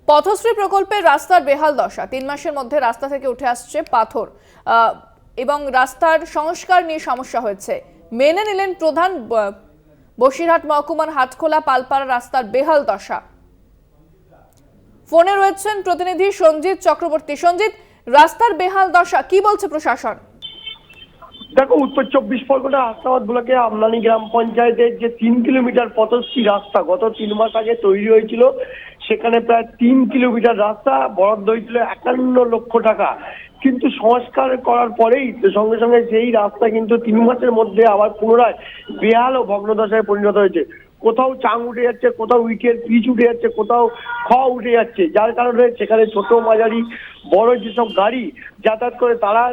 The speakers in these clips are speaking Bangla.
পথশ্রী প্রকল্পের রাস্তার বেহাল দশা, ৩ মাসের মধ্যে রাস্তা থেকে উঠে আসছে পাথর এবং রাস্তার সংস্কার নিয়ে সমস্যা হয়েছে। মেনে নিলেন প্রধান। বসিরহাট মহকুমার হাটখোলা পালপাড়া রাস্তার বেহাল দশা। ফোনে রয়েছেন প্রতিনিধি সঞ্জিত চক্রবর্তী। সঞ্জিত, রাস্তার বেহাল দশা কি বলছে প্রশাসন? দেখো, উত্তর ২৪ পরগনা হাসনাবাদ ব্লকে আমলানি গ্রাম পঞ্চায়েতের যে ৩ কিলোমিটার পথশ্রী রাস্তা গত ৩ মাস আগে তৈরি হয়েছিল, সেখানে প্রায় ৩ কিলোমিটার রাস্তা বরাদ্দ হয়েছিল ৫১ লক্ষ টাকা। কিন্তু সংস্কার করার পরেই সঙ্গে সঙ্গে সেই রাস্তা কিন্তু ৩ মাসের মধ্যে আবার পুনরায় বেহাল ও ভগ্নদশায় পরিণত হয়েছে। কোথাও চাং উঠে যাচ্ছে, কোথাও ইটের পিচ উঠে যাচ্ছে, কোথাও উঠে যাচ্ছে, যার কারণে সেখানে ছোট মাঝারি বড় যেসব গাড়ি যাতায়াত করে তারা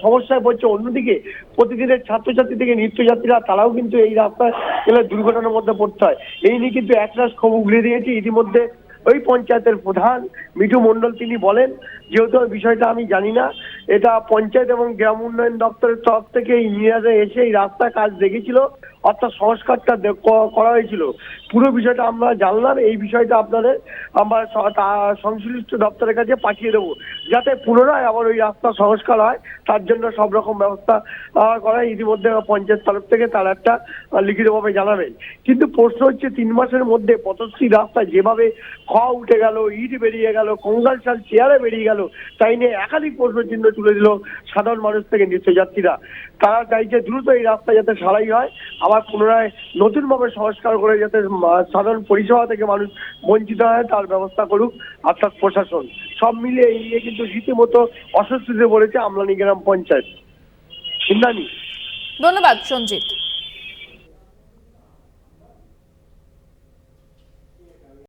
সমস্যায় পড়ছে। অন্যদিকে প্রতিদিনের ছাত্রছাত্রী থেকে নিত্যযাত্রীরা তারাও কিন্তু এই রাস্তায় গেলে দুর্ঘটনার মধ্যে পড়তে হয়। এই নিয়ে কিন্তু একরাশ ক্ষোভ উগড়ে দিয়েছে ইতিমধ্যে ওই পঞ্চায়েতের প্রধান মিঠু মণ্ডল। তিনি বলেন, যেহেতু বিষয়টা আমি জানি না, এটা পঞ্চায়েত এবং গ্রাম উন্নয়ন দপ্তরের তরফ থেকে ইঞ্জিনিয়াররা এসে এই রাস্তার কাজ দেখেছিল, অর্থাৎ সংস্কারটা করা হয়েছিল। পুরো বিষয়টা আমরা জানলাম। এই বিষয়টা আপনাদের আমরা সংশ্লিষ্ট দপ্তরের কাছে পাঠিয়ে দেবো, যাতে পুনরায় আবার ওই রাস্তা সংস্কার হয়। তার জন্য সব রকম ব্যবস্থা করা ইতিমধ্যে পঞ্চায়েত তরফ থেকে তারা একটা লিখিতভাবে জানাবেন। কিন্তু প্রশ্ন হচ্ছে, ৩ মাসের মধ্যে পথশ্রী রাস্তা যেভাবে উঠে গেল, ইট বেরিয়ে গেল, কঙ্কালসাল চেয়ারে বেরিয়ে গেল, তাই নিয়ে একাধিক প্রশ্ন চিহ্ন তুলে দিল সাধারণ মানুষ থেকে নিত্যযাত্রীরা। তারা চাইছে দ্রুত এই রাস্তা যাতে সারাই হয়, আবার পুনরায় নতুনভাবে সংস্কার করে যাতে সাধারণ পরিষেবা থেকে মানুষ বঞ্চিত হয় তার ব্যবস্থা করুক অর্থাৎ প্রশাসন। সব মিলিয়ে এই নিয়ে কিন্তু রীতিমতো অস্বস্তিতে পড়েছে আমলানি গ্রাম পঞ্চায়েত। ধন্যবাদ সঞ্জিত।